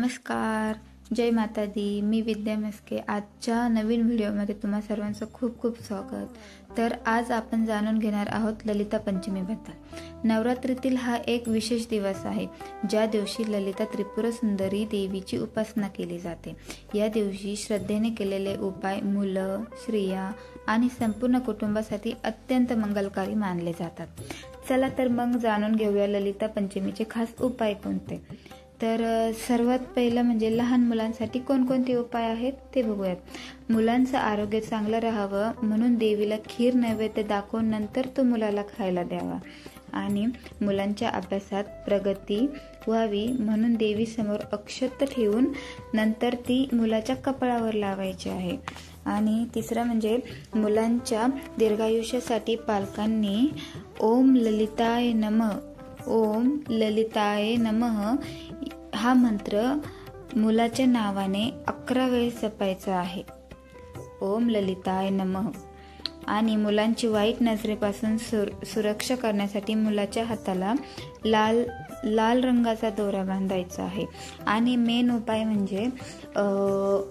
नमस्कार, जय माता दी. मी विद्या मस्के. आजच्या नवीन व्हिडिओमध्ये तुम्हा सर्वांचं खूप खूप स्वागत. तर आज आपण जाणून घेणार आहोत ललिता पंचमीबद्दल. नवरात्रीतील हा एक विशेष दिवस आहे, ज्या दिवशी ललिता त्रिपुर सुंदरी देवीची उपासना केली जाते. या दिवशी श्रद्धेने केलेले उपाय मुलं, स्त्रिया आणि संपूर्ण कुटुंबासाठी अत्यंत मंगलकारी मानले जातात. चला तर मग जाणून घेऊया ललिता पंचमीचे खास उपाय कोणते. तर सर्वात पहिलं म्हणजे लहान मुलांसाठी कोणकोणते उपाय आहेत ते बघूयात. मुलांचं आरोग्य चांगलं राहावं म्हणून देवीला खीर नैवेद्य दाखवून नंतर तो मुलाला खायला द्यावा. आणि मुलांच्या अभ्यासात प्रगती व्हावी म्हणून देवीसमोर अक्षत ठेवून नंतर ती मुलाच्या कपाळावर लावायची आहे. आणि तिसरं म्हणजे मुलांच्या दीर्घायुष्यासाठी पालकांनी ओम ललिताय नमः, ओम ललिताय नमः हा मंत्र मुलाच्या नावाने 11 वेळेस जपायचा आहे. ओम ललिताय नमः. आणि मुलांची वाईट नजरेपासून सुरक्षा करण्यासाठी मुलाच्या हाताला लाल रंगाचा दोरा बांधायचा आहे. आणि मेन उपाय म्हणजे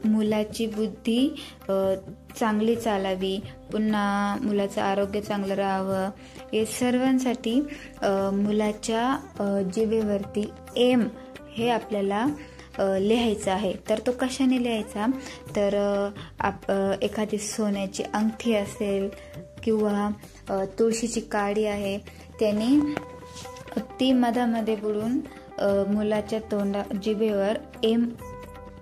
मुलाची बुद्धी चांगली चालावी, पुन्हा मुलाचं आरोग्य चांगलं राहावं, हे सर्वांसाठी मुलाच्या जिभेवरती एम हे आपल्याला लिहायचं आहे. तर तो कशाने लिहायचा, तर एखादी सोन्याची अंगठी असेल किंवा तुळशीची काडी आहे, त्याने ती मधामध्ये बुडून मुलाच्या जिभेवर एम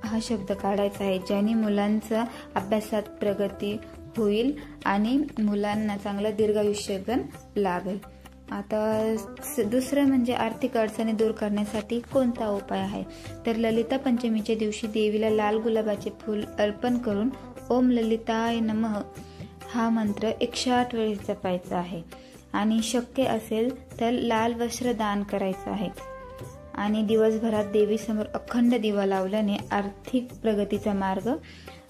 हा शब्द काढायचा आहे, ज्याने मुलांचं अभ्यासात प्रगती होईल आणि मुलांना चांगलं दीर्घायुष्य पण लाभेल. आता दुसरं म्हणजे आर्थिक अडचणी दूर करण्यासाठी कोणता उपाय आहे. तर ललिता पंचमीच्या दिवशी देवीला लाल गुलाबाचे फूल अर्पण करून ओम ललिताय नमः हा मंत्र 108 वेळेस जपायचा आहे. आणि शक्य असेल तर लाल वस्त्र दान करायचं आहे. आणि दिवसभरात देवीसमोर अखंड दिवा लावल्याने आर्थिक प्रगतीचा मार्ग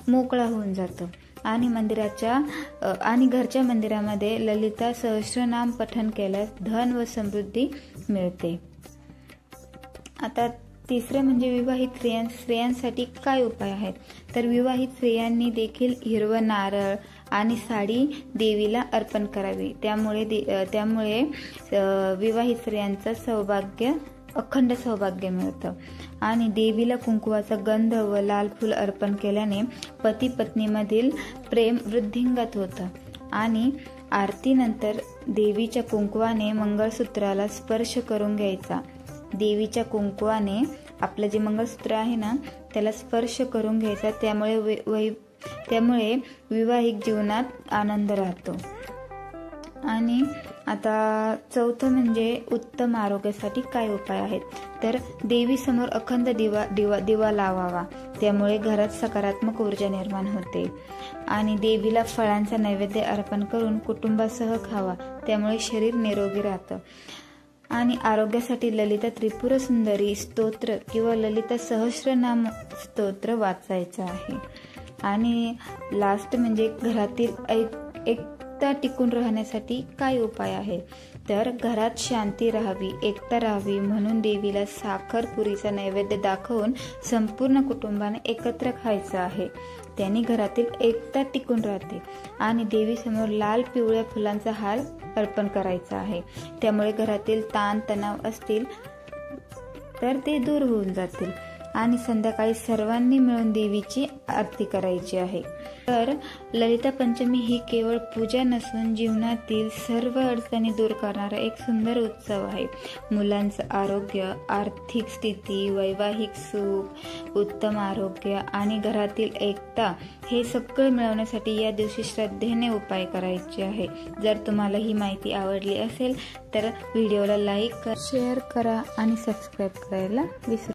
मोकळा होऊन जातो. आणि घरच्या मंदिरामध्ये ललिता सहस्रनाम पठण केल्यास धन व समृद्धी मिळते. आता तिसरं म्हणजे विवाहित स्त्रियांसाठी काय उपाय आहेत. तर विवाहित स्त्रियांनी देखील हिरवं नारळ आणि साडी देवीला अर्पण करावी. त्यामुळे विवाहित स्त्रियांचं अखंड सौभाग्य मिळतं. आणि देवीला कुंकुवाचा गंध व लाल फूल अर्पण केल्याने पती पत्नीमधील प्रेम वृद्धिंगत होतं. आणि आरतीनंतर देवीच्या कुंकवाने मंगळसूत्राला स्पर्श करून घ्यायचा. देवीच्या कुंकवाने आपलं जे मंगळसूत्र आहे ना, त्याला स्पर्श करून घ्यायचा. त्यामुळे वैवाहिक जीवनात आनंद राहतो. आणि आता चौथं म्हणजे उत्तम आरोग्यासाठी काय उपाय आहेत. तर देवीसमोर अखंड दिवा लावावा. त्यामुळे घरात सकारात्मक ऊर्जा निर्माण होते. आणि देवीला फळांचा नैवेद्य अर्पण करून कुटुंबासह खावा. त्यामुळे शरीर निरोगी राहतं. आणि आरोग्यासाठी ललिता त्रिपुर सुंदरी स्तोत्र किंवा ललिता सहस्रनाम स्तोत्र वाचायचं आहे. आणि लास्ट म्हणजे घरातील एकता टिकून राहण्यासाठी काय उपाय आहे. तर घरात शांती राहावी, एकता राहावी म्हणून देवीला साखर पुरीचा नैवेद्य दाखवून संपूर्ण कुटुंबाने एकत्र खायचं आहे. त्याने घरातील एकता टिकून राहते. आणि देवीसमोर लाल पिवळ्या फुलांचा हार अर्पण करायचा आहे. त्यामुळे घरातील ताण तणाव असतील तर ते दूर होऊन जातील. आणि संध्याकाळी सर्वांनी मिळून देवीची आरती करायची आहे. तर ललिता पंचमी ही केवळ पूजा नसून जीवनातील सर्व अडचणी दूर करणारा एक सुंदर उत्सव आहे. मुलांचं आरोग्य, आर्थिक स्थिती, वैवाहिक सुख, उत्तम आरोग्य आणि घरातील एकता हे सगळं मिळवण्यासाठी या दिवशी श्रद्धेने उपाय करायचे आहे. जर तुम्हाला ही माहिती आवडली असेल तर व्हिडिओला लाईक करा, शेअर करा आणि सबस्क्राईब करायला विसरू